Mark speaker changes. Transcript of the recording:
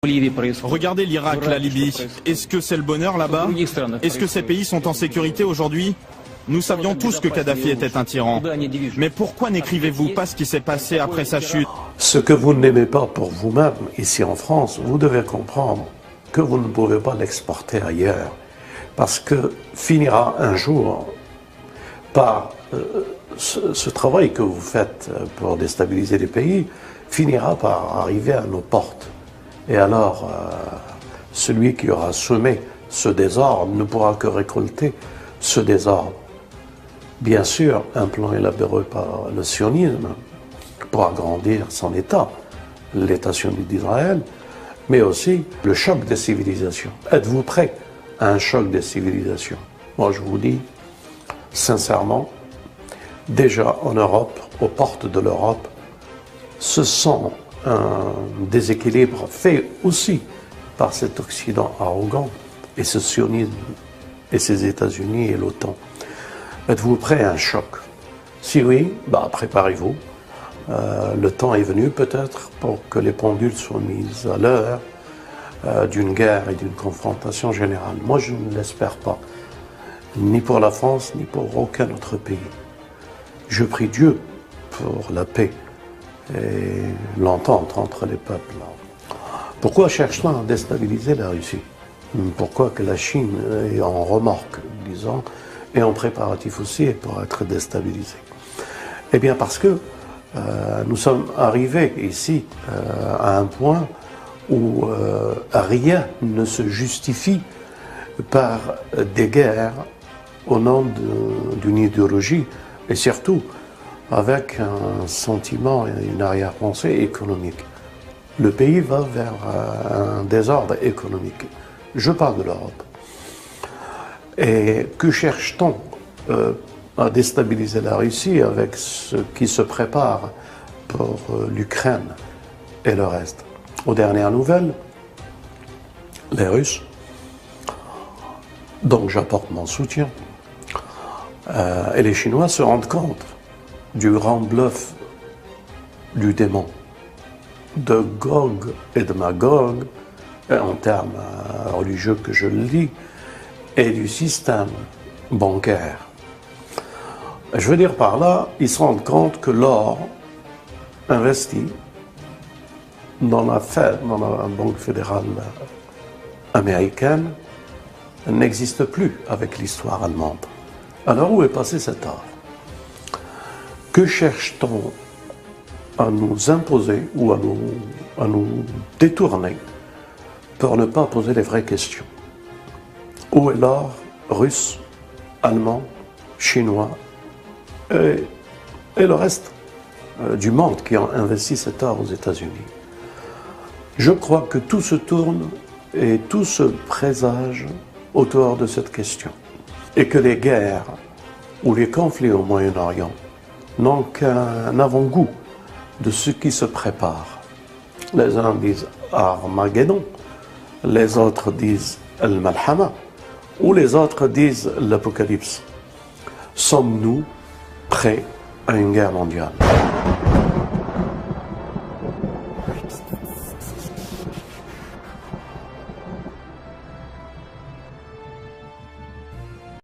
Speaker 1: Regardez l'Irak, la Libye. Est-ce que c'est le bonheur là-bas? Est-ce que ces pays sont en sécurité aujourd'hui? Nous savions tous que Kadhafi était un tyran. Mais pourquoi n'écrivez-vous pas ce qui s'est passé après sa chute?
Speaker 2: Ce que vous n'aimez pas pour vous-même, ici en France, vous devez comprendre que vous ne pouvez pas l'exporter ailleurs. Parce que finira un jour par ce travail que vous faites pour déstabiliser les pays, finira par arriver à nos portes. Et alors, celui qui aura semé ce désordre ne pourra que récolter ce désordre. Bien sûr, un plan élaboré par le sionisme pour agrandir son État, l'État sioniste d'Israël, mais aussi le choc des civilisations. Êtes-vous prêts à un choc des civilisations? Moi, je vous dis, sincèrement, déjà en Europe, aux portes de l'Europe, ce sont un déséquilibre fait aussi par cet Occident arrogant et ce sionisme et ces États-Unis et l'OTAN. Êtes-vous prêts à un choc? Si oui, préparez-vous. Le temps est venu peut-être pour que les pendules soient mises à l'heure d'une guerre et d'une confrontation générale. Moi, je ne l'espère pas, ni pour la France, ni pour aucun autre pays. Je prie Dieu pour la paix et l'entente entre les peuples. Pourquoi cherche-t-on à déstabiliser la Russie? Pourquoi que la Chine est en remorque, disons, et en préparatif aussi pour être déstabilisée? Eh bien parce que nous sommes arrivés ici à un point où rien ne se justifie par des guerres au nom d'une idéologie et surtout avec un sentiment et une arrière-pensée économique. Le pays va vers un désordre économique. Je parle de l'Europe. Et que cherche-t-on à déstabiliser la Russie avec ce qui se prépare pour l'Ukraine et le reste? Aux dernières nouvelles, les Russes, donc j'apporte mon soutien, et les Chinois se rendent compte du grand bluff du démon, de Gog et de Magog, en termes religieux que je le lis, et du système bancaire. Je veux dire par là, ils se rendent compte que l'or investi dans la Fed, dans la Banque fédérale américaine, n'existe plus avec l'histoire allemande. Alors où est passé cet or? Que cherche-t-on à nous imposer ou à nous détourner pour ne pas poser les vraies questions? Où est l'or russe, allemand, chinois et le reste du monde qui ont investi cet or aux États-Unis? Je crois que tout se tourne et tout se présage autour de cette question. Et que les guerres ou les conflits au Moyen-Orient n'ont qu'un avant-goût de ce qui se prépare. Les uns disent Armageddon, les autres disent Al-Malhama, ou les autres disent l'Apocalypse. Sommes-nous prêts à une guerre mondiale?